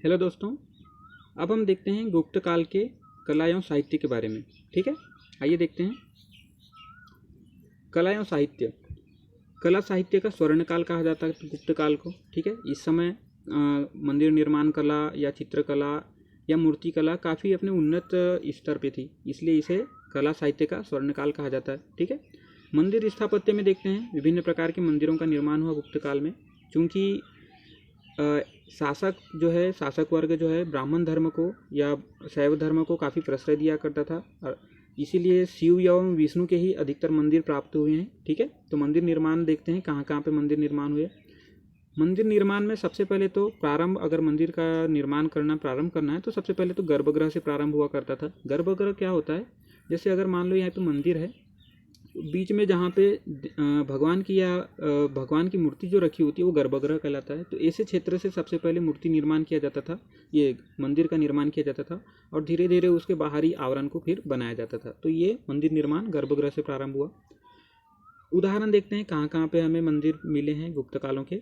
Hello दोस्तों, अब हम देखते हैं गुप्त काल के कला एवं साहित्य के बारे में। ठीक है, आइए देखते हैं। कला एवं साहित्य, कला साहित्य का स्वर्ण काल कहा जाता है गुप्त काल को। ठीक है, इस समय मंदिर निर्माण कला या चित्रकला या मूर्ति कला काफ़ी अपने उन्नत स्तर पे थी, इसलिए इसे कला साहित्य का स्वर्ण काल कहा जाता है। ठीक है, मंदिर स्थापत्य में देखते हैं विभिन्न प्रकार के मंदिरों का निर्माण हुआ गुप्त काल में। चूँकि शासक वर्ग जो है ब्राह्मण धर्म को या शैव धर्म को काफ़ी प्रश्रय दिया करता था, और इसीलिए शिव एवं विष्णु के ही अधिकतर मंदिर प्राप्त हुए हैं। ठीक है, तो मंदिर निर्माण देखते हैं कहाँ कहाँ पे मंदिर निर्माण हुए। मंदिर निर्माण में सबसे पहले तो प्रारंभ, अगर मंदिर का निर्माण प्रारंभ करना है तो सबसे पहले तो गर्भगृह से प्रारंभ हुआ करता था। गर्भगृह क्या होता है, जैसे अगर मान लो यहाँ पे मंदिर है, बीच में जहाँ पे भगवान की मूर्ति जो रखी होती है वो गर्भगृह कहलाता है। तो ऐसे क्षेत्र से सबसे पहले मूर्ति निर्माण किया जाता था, ये मंदिर का निर्माण किया जाता था, और धीरे धीरे उसके बाहरी आवरण को फिर बनाया जाता था। तो ये मंदिर निर्माण गर्भगृह से प्रारंभ हुआ। उदाहरण देखते हैं कहाँ कहाँ पे हमें मंदिर मिले हैं गुप्त कालों के।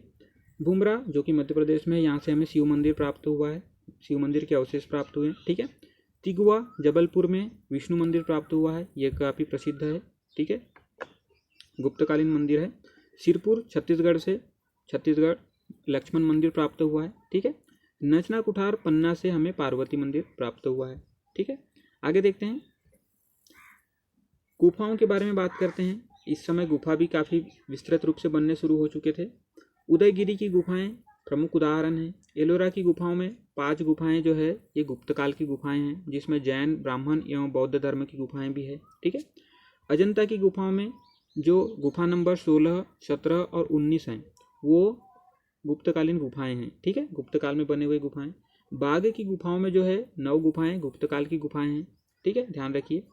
भूमरा जो कि मध्य प्रदेश में है, यहाँ से हमें शिव मंदिर प्राप्त हुआ है, शिव मंदिर के अवशेष प्राप्त हुए हैं। ठीक है, तिगुआ जबलपुर में विष्णु मंदिर प्राप्त हुआ है, ये काफ़ी प्रसिद्ध है। ठीक है, गुप्तकालीन मंदिर है। सिरपुर छत्तीसगढ़ लक्ष्मण मंदिर प्राप्त हुआ है। ठीक है, नचना कुठार पन्ना से हमें पार्वती मंदिर प्राप्त हुआ है। ठीक है, आगे देखते हैं, गुफाओं के बारे में बात करते हैं। इस समय गुफा भी काफ़ी विस्तृत रूप से बनने शुरू हो चुके थे। उदयगिरी की गुफाएं प्रमुख उदाहरण हैं। एलोरा की गुफाओं में 5 गुफाएं जो है ये गुप्तकाल की गुफाएं हैं, जिसमें जैन, ब्राह्मण एवं बौद्ध धर्म की गुफाएं भी है। ठीक है, अजंता की गुफाओं में जो गुफा नंबर 16, 17 और 19 हैं वो गुप्तकालीन गुफाएं हैं। ठीक है, गुप्तकाल में बने हुए गुफाएं। बाघ की गुफाओं में जो है 9 गुफाएं गुप्तकाल की गुफाएं हैं। ठीक है, ध्यान रखिए।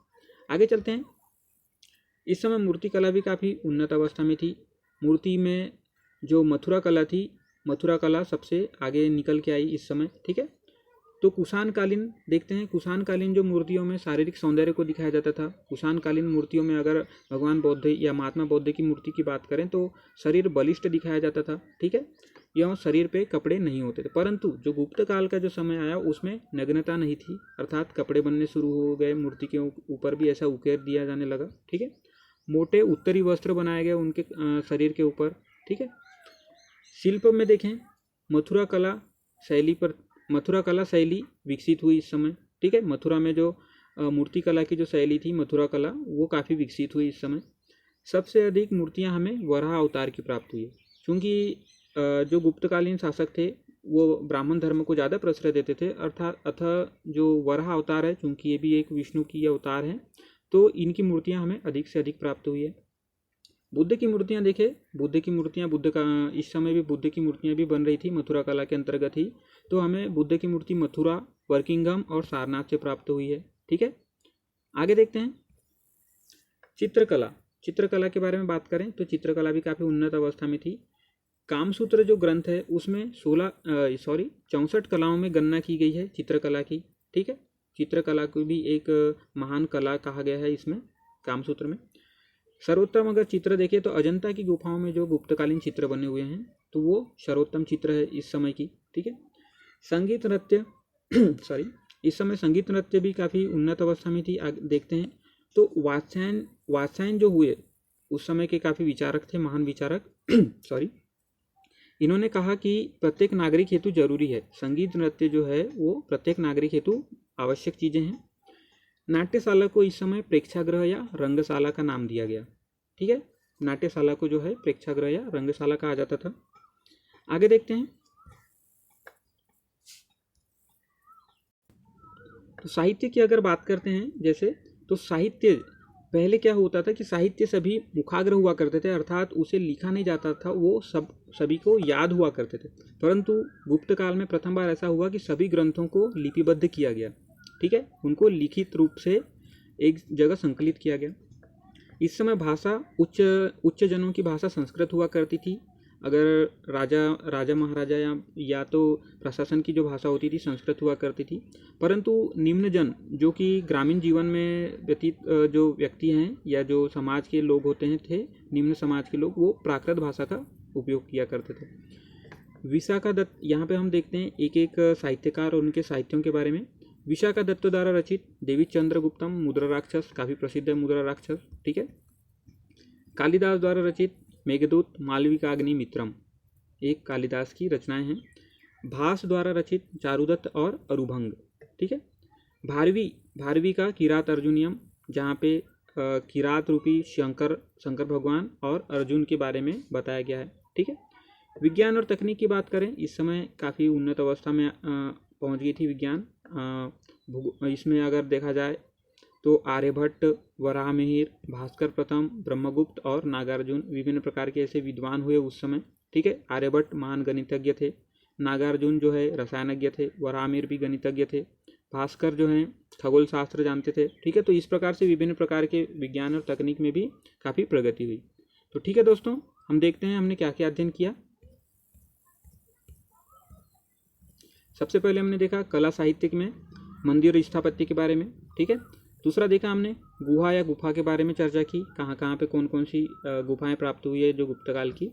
आगे चलते हैं। इस समय मूर्ति कला भी काफ़ी उन्नत अवस्था में थी। मूर्ति में जो मथुरा कला थी, मथुरा कला सबसे आगे निकल के आई इस समय। ठीक है, तो कुषाण कालीन देखते हैं। कुषाण कालीन जो मूर्तियों में शारीरिक सौंदर्य को दिखाया जाता था, कुषाण कालीन मूर्तियों में अगर भगवान बौद्ध या महात्मा बौद्ध की मूर्ति की बात करें तो शरीर बलिष्ठ दिखाया जाता था। ठीक है, यह शरीर पे कपड़े नहीं होते थे। परंतु जो गुप्त काल का जो समय आया उसमें नग्नता नहीं थी, अर्थात कपड़े बनने शुरू हो गए, मूर्ति के ऊपर भी ऐसा उकेर दिया जाने लगा। ठीक है, मोटे उत्तरी वस्त्र बनाए गए उनके शरीर के ऊपर। ठीक है, शिल्प में देखें, मथुरा कला शैली विकसित हुई इस समय। ठीक है, मथुरा में जो मूर्ति कला की जो शैली थी मथुरा कला, वो काफ़ी विकसित हुई इस समय। सबसे अधिक मूर्तियां हमें वराह अवतार की प्राप्त हुई, क्योंकि जो गुप्तकालीन शासक थे वो ब्राह्मण धर्म को ज़्यादा प्रश्रय देते थे। अतः जो वराह अवतार है, चूँकि ये भी एक विष्णु की अवतार है, तो इनकी मूर्तियाँ हमें अधिक से अधिक प्राप्त हुई है। बुद्ध की मूर्तियाँ देखें, इस समय भी बुद्ध की मूर्तियाँ भी बन रही थी, मथुरा कला के अंतर्गत ही। तो हमें बुद्ध की मूर्ति मथुरा, वर्किंगम और सारनाथ से प्राप्त हुई है। ठीक है, आगे देखते हैं। चित्रकला के बारे में बात करें तो चित्रकला भी काफ़ी उन्नत अवस्था में थी। कामसूत्र जो ग्रंथ है उसमें 64 कलाओं में गणना की गई है चित्रकला की। ठीक है, चित्रकला को भी एक महान कला कहा गया है इसमें, कामसूत्र में। सर्वोत्तम अगर चित्र देखें तो अजंता की गुफाओं में जो गुप्तकालीन चित्र बने हुए हैं तो वो सर्वोत्तम चित्र है इस समय की। ठीक है, संगीत नृत्य इस समय संगीत नृत्य भी काफ़ी उन्नत अवस्था में थी। देखते हैं तो वात्स्यायन जो हुए उस समय के काफ़ी विचारक थे, महान विचारक इन्होंने कहा कि प्रत्येक नागरिक हेतु जरूरी है, संगीत नृत्य जो है वो प्रत्येक नागरिक हेतु आवश्यक चीज़ें हैं। नाट्यशाला को इस समय प्रेक्षागृह या रंगशाला का नाम दिया गया। ठीक है, नाट्यशाला को जो है प्रेक्षागृह या रंगशाला कहा जाता था। आगे देखते हैं, तो साहित्य की अगर बात करते हैं जैसे, तो साहित्य पहले क्या होता था कि साहित्य सभी मुखाग्र हुआ करते थे, अर्थात उसे लिखा नहीं जाता था, वो सभी को याद हुआ करते थे। परंतु गुप्त काल में प्रथम बार ऐसा हुआ कि सभी ग्रंथों को लिपिबद्ध किया गया। ठीक है, उनको लिखित रूप से एक जगह संकलित किया गया। इस समय भाषा उच्च जनों की भाषा संस्कृत हुआ करती थी। अगर राजा महाराजा या तो प्रशासन की जो भाषा होती थी संस्कृत हुआ करती थी। परंतु निम्न जन जो कि ग्रामीण जीवन में व्यतीत जो व्यक्ति हैं या जो समाज के लोग होते हैं थे, निम्न समाज के लोग, वो प्राकृत भाषा का उपयोग किया करते थे। विशाखा दत्त, यहाँ पे हम देखते हैं एक एक साहित्यकार और उनके साहित्यों के बारे में। विशाखा दत्त द्वारा रचित देवी चंद्रगुप्तम मुद्रा राक्षस, काफ़ी प्रसिद्ध है मुद्रा राक्षस, ठीक है। कालिदास द्वारा रचित मेघदूत मालविकाग्नि मित्रम, एक कालिदास की रचनाएं हैं। भास द्वारा रचित चारुदत्त और अरुभंग, ठीक है। भारवी का किरात अर्जुनियम, जहाँ पे किरात रूपी शंकर भगवान और अर्जुन के बारे में बताया गया है, ठीक है। विज्ञान और तकनीक की बात करें, इस समय काफ़ी उन्नत अवस्था में पहुंच गई थी विज्ञान। इसमें अगर देखा जाए तो आर्यभट्ट, वराहमिहिर, भास्कर प्रथम, ब्रह्मगुप्त और नागार्जुन विभिन्न प्रकार के ऐसे विद्वान हुए उस समय, ठीक है। आर्यभट्ट महान गणितज्ञ थे, नागार्जुन जो है रसायनज्ञ थे, वराहमिहिर भी गणितज्ञ थे, भास्कर जो हैं खगोल शास्त्र जानते थे, ठीक है। तो इस प्रकार से विभिन्न प्रकार के विज्ञान और तकनीक में भी काफ़ी प्रगति हुई। तो ठीक है दोस्तों, हम देखते हैं हमने क्या क्या अध्ययन किया। सबसे पहले हमने देखा कला साहित्य में मंदिर और स्थापत्य के बारे में, ठीक है। दूसरा देखा हमने गुहा या गुफा के बारे में चर्चा की, कहाँ कहाँ पे कौन कौन सी गुफाएं प्राप्त हुई है जो गुप्तकाल की।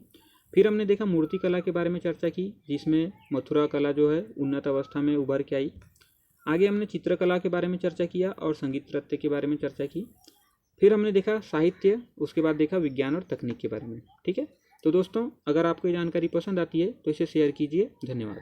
फिर हमने देखा मूर्ति कला के बारे में चर्चा की, जिसमें मथुरा कला जो है उन्नत अवस्था में उभर के आई। आगे हमने चित्रकला के बारे में चर्चा किया और संगीत नृत्य के बारे में चर्चा की। फिर हमने देखा साहित्य, उसके बाद देखा विज्ञान और तकनीक के बारे में, ठीक है। तो दोस्तों, अगर आपको ये जानकारी पसंद आती है तो इसे शेयर कीजिए। धन्यवाद।